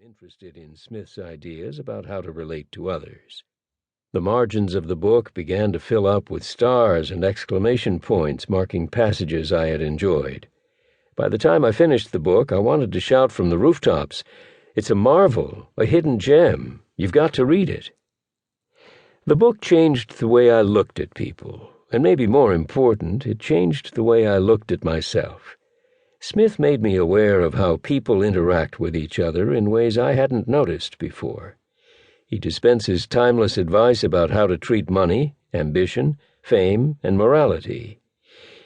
interested in Smith's ideas about how to relate to others. The margins of the book began to fill up with stars and exclamation points marking passages I had enjoyed. By the time I finished the book, I wanted to shout from the rooftops, "It's a marvel, a hidden gem. You've got to read it." The book changed the way I looked at people, and maybe more important, it changed the way I looked at myself. Smith made me aware of how people interact with each other in ways I hadn't noticed before. He dispenses timeless advice about how to treat money, ambition, fame, and morality.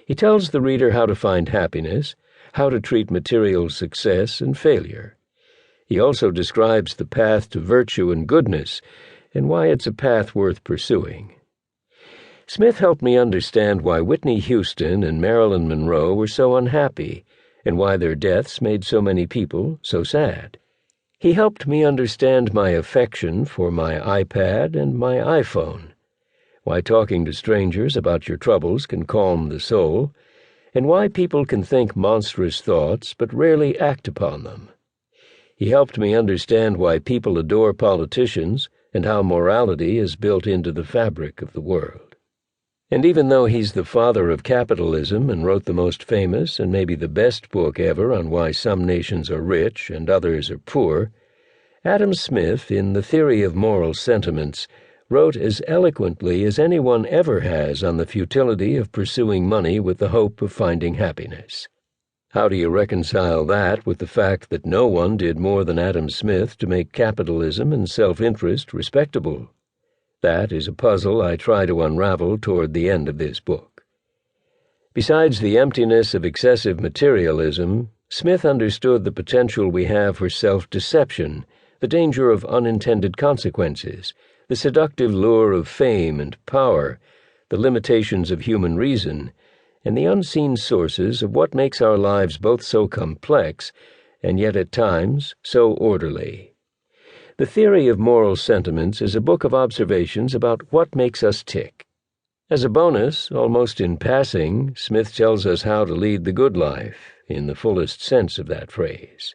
He tells the reader how to find happiness, how to treat material success and failure. He also describes the path to virtue and goodness, and why it's a path worth pursuing. Smith helped me understand why Whitney Houston and Marilyn Monroe were so unhappy, and why their deaths made so many people so sad. He helped me understand my affection for my iPad and my iPhone, why talking to strangers about your troubles can calm the soul, and why people can think monstrous thoughts but rarely act upon them. He helped me understand why people adore politicians and how morality is built into the fabric of the world. And even though he's the father of capitalism and wrote the most famous and maybe the best book ever on why some nations are rich and others are poor, Adam Smith, in The Theory of Moral Sentiments, wrote as eloquently as anyone ever has on the futility of pursuing money with the hope of finding happiness. How do you reconcile that with the fact that no one did more than Adam Smith to make capitalism and self-interest respectable? That is a puzzle I try to unravel toward the end of this book. Besides the emptiness of excessive materialism, Smith understood the potential we have for self-deception, the danger of unintended consequences, the seductive lure of fame and power, the limitations of human reason, and the unseen sources of what makes our lives both so complex and yet at times so orderly. The Theory of Moral Sentiments is a book of observations about what makes us tick. As a bonus, almost in passing, Smith tells us how to lead the good life, in the fullest sense of that phrase.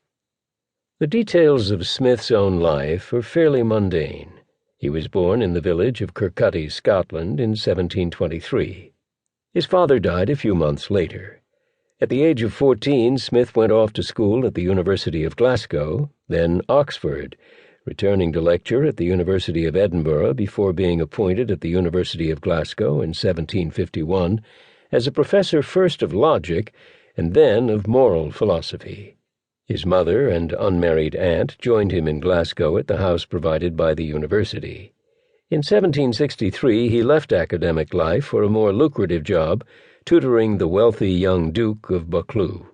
The details of Smith's own life are fairly mundane. He was born in the village of Kirkcaldy, Scotland, in 1723. His father died a few months later. At the age of 14, Smith went off to school at the University of Glasgow, then Oxford, returning to lecture at the University of Edinburgh before being appointed at the University of Glasgow in 1751 as a professor first of logic and then of moral philosophy. His mother and unmarried aunt joined him in Glasgow at the house provided by the university. In 1763 he left academic life for a more lucrative job, tutoring the wealthy young Duke of Buccleuch.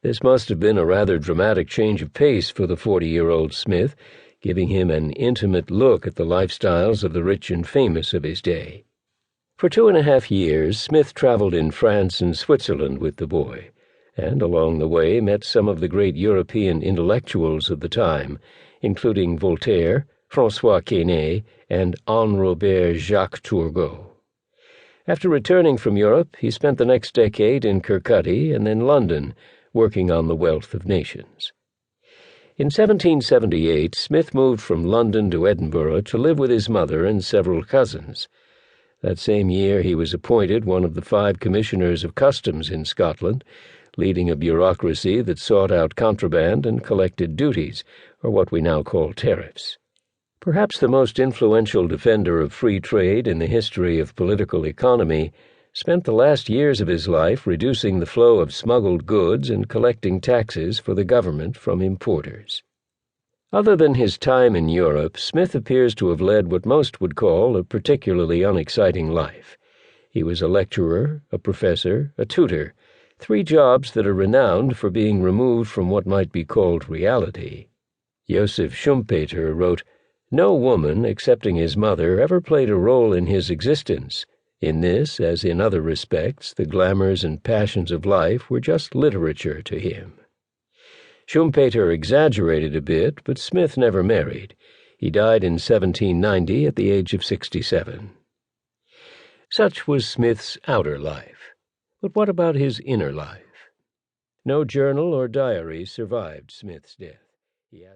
This must have been a rather dramatic change of pace for the 40-year-old Smith, giving him an intimate look at the lifestyles of the rich and famous of his day. For 2.5 years, Smith traveled in France and Switzerland with the boy, and along the way met some of the great European intellectuals of the time, including Voltaire, François Quesnay, and Henri Jacques Turgot. After returning from Europe, he spent the next decade in Kirkcaldy and then London, working on The Wealth of Nations. In 1778, Smith moved from London to Edinburgh to live with his mother and several cousins. That same year he was appointed one of the 5 commissioners of customs in Scotland, leading a bureaucracy that sought out contraband and collected duties, or what we now call tariffs. Perhaps the most influential defender of free trade in the history of political economy, spent the last years of his life reducing the flow of smuggled goods and collecting taxes for the government from importers. Other than his time in Europe, Smith appears to have led what most would call a particularly unexciting life. He was a lecturer, a professor, a tutor, 3 jobs that are renowned for being removed from what might be called reality. Joseph Schumpeter wrote, "No woman, excepting his mother, ever played a role in his existence. In this, as in other respects, the glamours and passions of life were just literature to him." Schumpeter exaggerated a bit, but Smith never married. He died in 1790 at the age of 67. Such was Smith's outer life. But what about his inner life? No journal or diary survived Smith's death. He asked